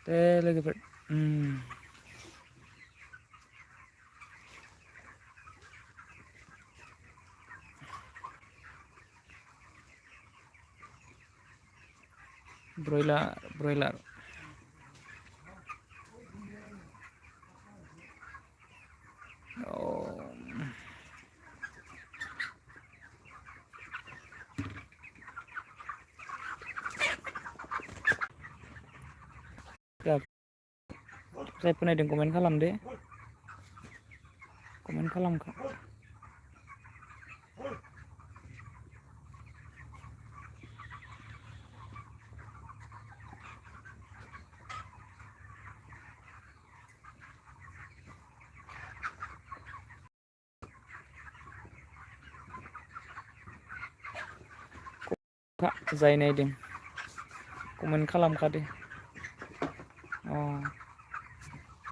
दे लोगोफोर ब्रयलार जायफोर नायदों कमेन्ट खालामदो कमेन्ट खालामखा जाय नायदों कमेन्ट खालामखादो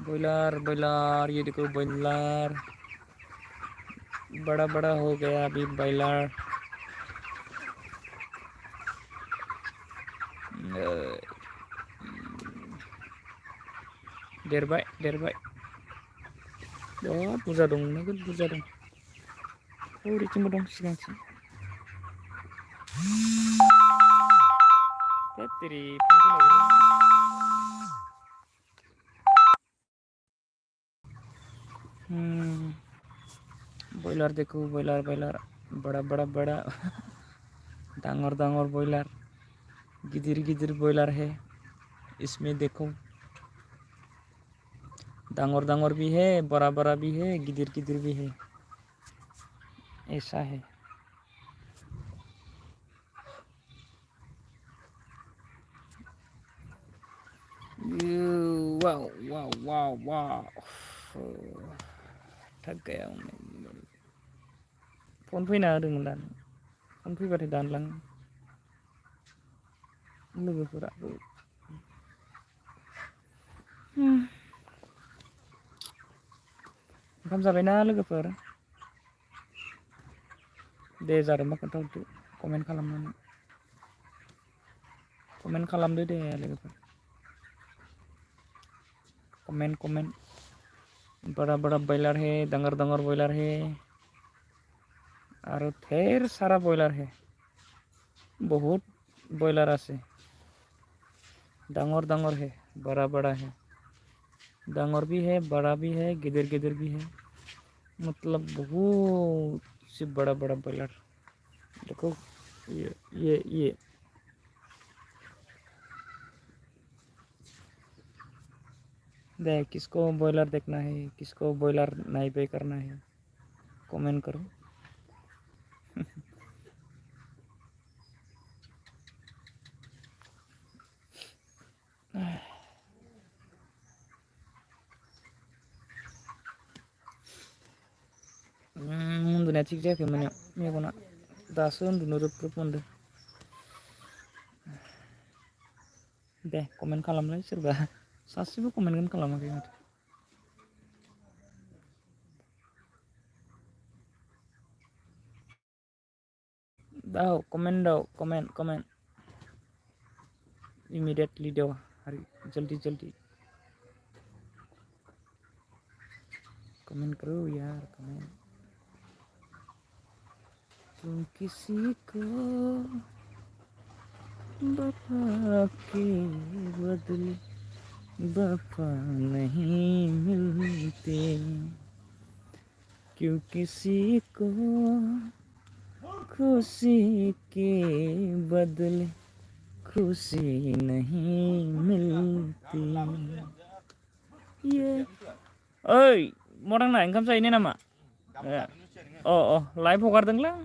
ब्रयलार ये देखो ब्रयलार बड़ा बड़ा हो गया अभी ब्रयलार देरबाय बिराद बुरजा दं नोगोद बुरजा दं हरैथिंबो दं सिगांथिं तेरी ब्रयलार देखो ब्रयलार बड़ा डांगर ब्रयलार गिदिर ब्रयलार है इसमें देखो डांगर भी है बड़ा भी है गिदिर भी है ऐसा है वाह थक गया हूँ मैं फन फैना होदोंमोन दा फन फैबाथाय दानलाङो लोगोफोराबो ओंखाम जाबायना लोगोफोर दे जादोंबा खोन्थाहरदो कमेन्ट खालामदो दे लोगोफोर कमेन्ट बड़ा ब्रयलार है डांगर ब्रयलार है और ढेर सारा ब्रयलार है बहुत ब्रयलार আছে डांगर है बड़ा है डांगर भी है बड़ा भी है गिदिर भी है मतलब बहुत से बड़ा ब्रयलार देखो ये देख किसको ब्रयलार देखना है किसको ब्रयलार नहीं पे करना है कमेंट करो उन्दुनाया थिग जायाखै मोनायाव मेगना दासो उन्दुनो रोब मोनदों दे कमेन्ट खालामलाय सोरबा सासेबो कमेन्टखौनो खालामाखै माथो दाओ कमेन्ट इमीडिएटली दो जल्दी कमेंट करो यार कमेंट तुम किसी को वफा के बदले वफा नहीं मिलते क्यों किसी को खुशी के बदले खुशी नहीं मिलती ये ओइ मदांना ओंखाम जाहैनो नामा लाइव हगारदोंलां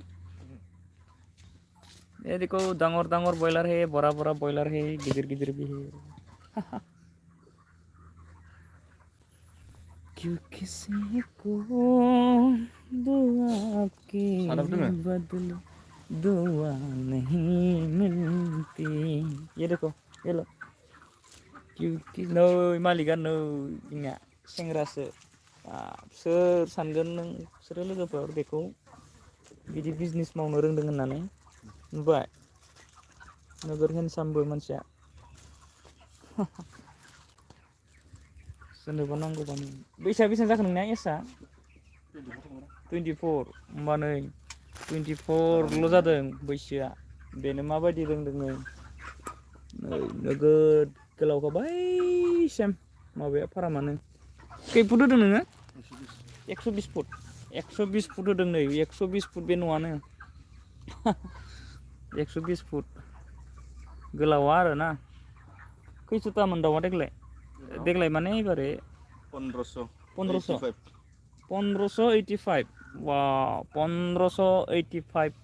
ये देखो डांगर ब्रयलार है बड़ा ब्रयलार है गिदिर भी है क्यों किसी को दुआ के बदले दुआ नहीं मिलती ये देखो ये लो क्योंकि नै मालिकआ नै जोंना सेंग्रासो सोर सानगोन नोंसोरो लोगोफोर बेखौ बिदि बिजनेस मावनो रोंदों होननानै नुबाय नोगोर हेन्डसामबो मानसिया सोरनोबा नांगौबानो बेसेबां जाखो नोंनिया एसआ 24 होमबा नै 24ल' जादों बैसोआ बेनो माबायदि रोंदों नै नोगोद गोलावखा बैसिम माबाया फारामानो खै फुट होदों नोङो 120 फुट 120 फुट होदों नै 120 फुट बे न'आनो 120 फुट गोलावा आरोना खैस'थामोन दाउआ देग्लाय माने एबारे 1585 वाव 1585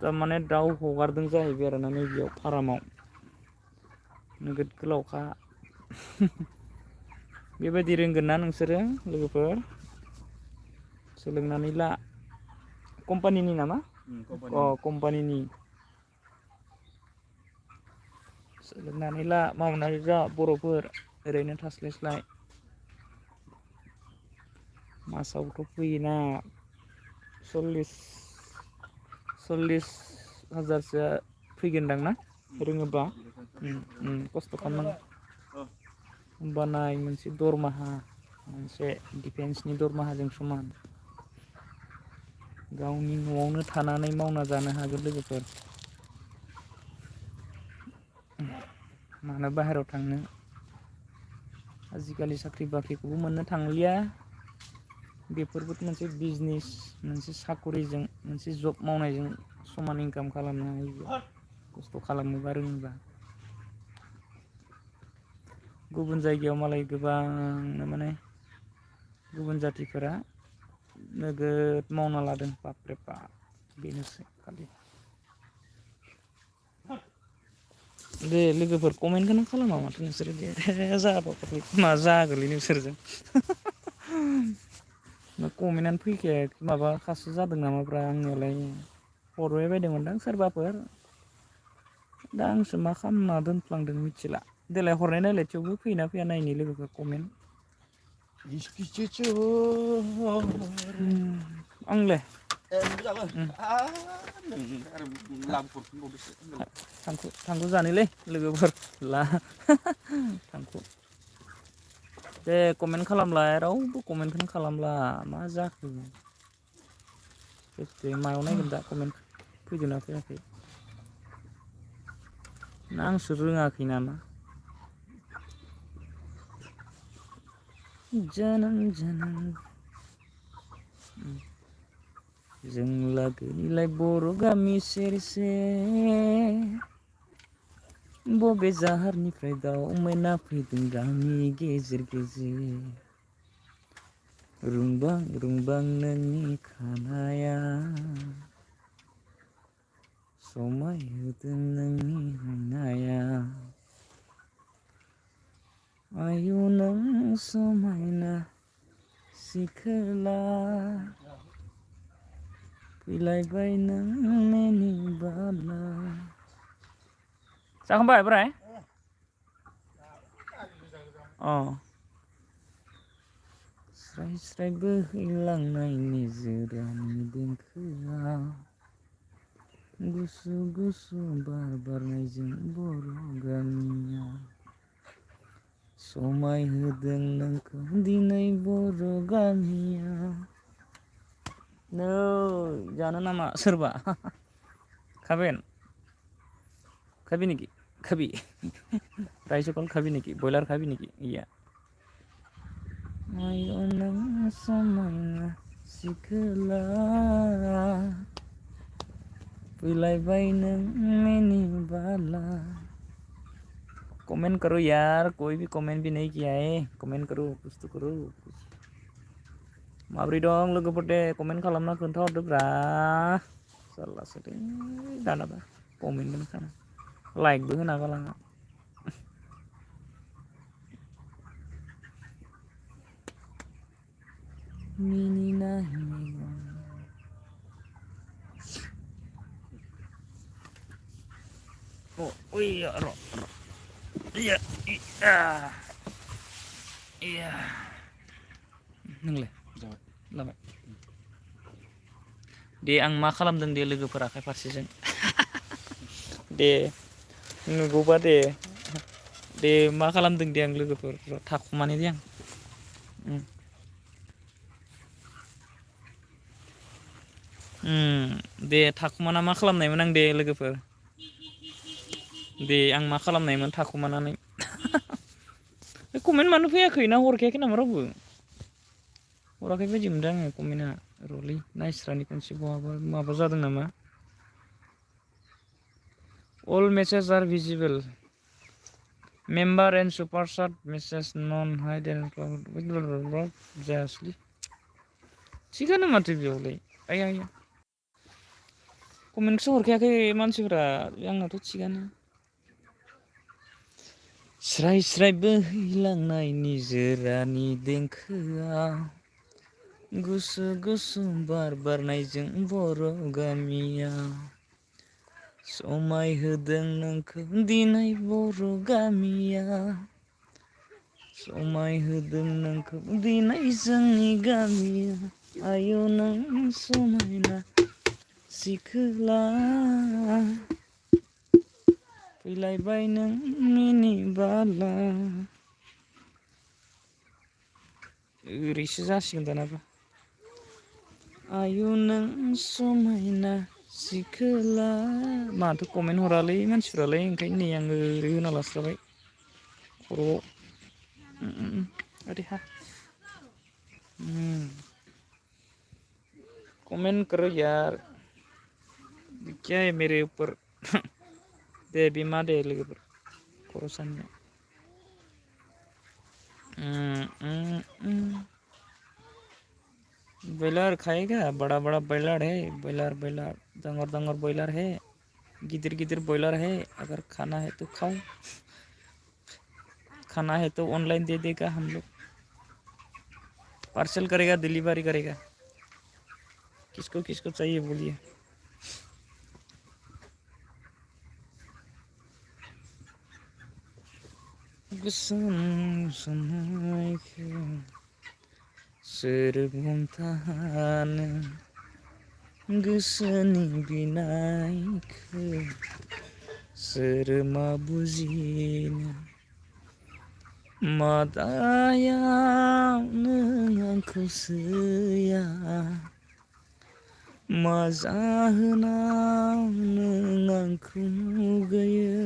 थारमाने दाउ हगारदों जाहैबाय आरोना नैबेयाव फारामाव नोगोद गोलावखा बेबायदि रोंगोन ना नोंसोरो लोगोफोर सोलोंनानै ला कम्पानिनि नामा कम्पानिनि सोलोंनानै ला मावनानै जा बर'फोर ओरैनो थास्लायस्लाय मासावथ' फैयोना 40,000-50,000 फैगोनदां ना रोङोबा खस्थ' खालामनांगौ होमबानाय मोनसे दरमाहा मोनसे डिफेन्सनि दरमाहाजों समान गावनि न'आवनो थानानै मावना जानो हागोन लोगोफोर मानो बाहेरायाव थांनो आजिखालि साख्रि बाख्रिखौबो मोननो थांलिया बेफोरबो मोनसे बिजनेस मोनसे साकरिजों मोनसे जब मावनायजों समान इनकाम खालामनो हायो खस्थ' खालामनोबा रोङोबा गुबुन जायगायाव मालाय गोबांनो माने गुबुन जाथिफोरा नोगोद मावना लादों बापरे बाप बेनोसै खालि दे लोगोफोर कमेन्टखौनो खालामा माथो नोंसोरो दे मा जागोनलै नोंसोरजों कमेन्टआनो फैखाया माबाखासो जादों नामाब्रा आंनियालाय हरबाय बायदोंमोनदां सोरबाफोर दा आंसो मा खालामना दोनफ्लांदों मिथिला देलाय हरनाय नायलाय थेवबो फैयोना फैया नायनि लोगोफोर कमेन्ट आंलाय थांखु जानोलै लोगोफोर ला थांखु दे कमेन्ट खालामलाय रावबो कमेन्टखौनो खालामला मा जाखो मायाव नायगोन दा कमेन्ट फैदोंना फैयाखै ना आंसो रोङाखै नामा जोनोम जों लागोनिलाय बर' गामि सेर बबे जाहारनिफ्राय दाउ मैना फैदों गामि गेजेर रुंबां रुंबां नोंनि खानाया समाय होदों नोंनि हायनाया आयु नों समायना सिखोला फैलायबाय नों मिनिबाला जाखांबाय बोराय स्राय स्राय बोहैलांनाय निजोरानि देंखोआ गुसु गुसु बार बारनायजों बर' गामिया समाय होदों नोंखौ दिनै बर' गामिया नै जानो नामा सोरबा खाबेन खाबी नेকি खाबी राइस कल खाबी नेकी ब्रयलार खाबी नेकी iya ayo nang समायना सिखोला फैलायबाय नों मिनिबाला कमेंट करो यार कोई भी कमेंट भी नहीं किया है कमेंट करो कुछ तो करो माब्रै दं लोगोफोर दे कमेंट खालामना खोन्थाहरदोब्रा जारलासो दे दानाबा कमेन्टखौनो खाना लाइकबो होना गालाङा मिनिनाय मेगन iya ro iya iya नोंलाय जाबाय दे आं मा खालामदों दे लोगोफोर आखाइ फारसेजों दे नुगौबा दे दे मा खालामदों दे आं लोगोफोर थाखुमानि दे आं दे थाखुमाना मा खालामनायमोन आं दे लोगोफोर दे आं मा खालामनायमोन थाखुमानानै कमेन्ट मानो फैयाखै ना हरखायाखै नामा रावबो हराखै बायदि मोनदों आङो कमेन्टआ रलै नायस्रानि खनसे बहाबा माबा जादों नामा all messages are visible member and super chat message non hidden जायासैलै थिगानो माथो बेयावलाय आया आया कमेन्टसो हरखायाखै मानसिफोरा आंनाथ' थिगानो स्राय स्राय बोहैलांनाय निजोरानि देंखोआ गुसु गुसु बार बारनायजों बर' गामिया समाय होदों नोंखौ दिनै बर' गामिया समाय होदों नोंखौ दिनै जोंनि गामिया आयौ नों समायना सिखोला फैलायबाय नों मिनिबाला ओरैसो जासिगोन दानाबा आयु नों समायना सिखोला माथो कमेन्ट हरालै मानसिफ्रालाय ओंखायनो नै आङो ओरै होना लास्राबाय खर'आव अरे हा कमेंट करो यार क्या है मेरे ऊपर दे बिमा दे लोगोफोर खर' सानिया ब्रॉयलर खाएगा बड़ा बड़ा ब्रॉयलर है ब्रॉयलर ब्रॉयलर दंगर दंगर ब्रॉयलर है गिदिर गिदिर ब्रॉयलर है अगर खाना है तो खाओ खाना है तो ऑनलाइन दे देगा हम लोग पार्सल करेगा डिलीवरी करेगा किसको किसको चाहिए बोलिए सोर हमथानो गोसोनि बिनायखौ सोर मा बुजिनो मा दायाव नों आंखौ सैया मा जाहोनाव नों आंखौ मुगैयो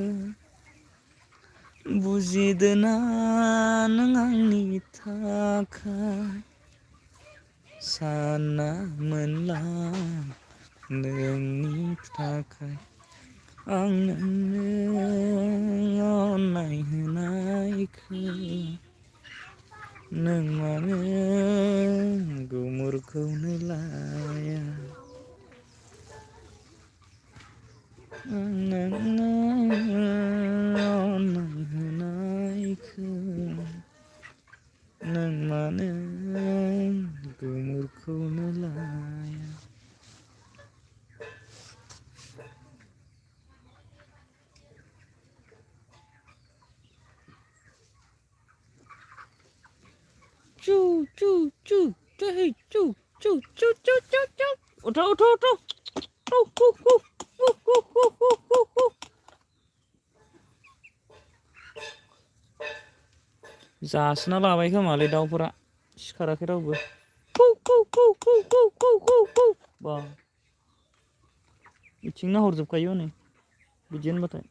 बुजिदोना नों आंनि थाखाय साना मोनला नोंनि थाखाय आं नोंनो अननाय होनायखौ नों मानो गुमुरखौनो लाया आं नोंनो अननाय होनायखौ नों मानो गुमुरखौनो लाया चू चू चू चू चू चू चू चू चू चू उठो उठो उठो जासिना लाबाय खोमालै दाउफोरा सिखाराखै रावबो बा बिथिं नाहरजोबखायो हनै बिदि होनबाथाय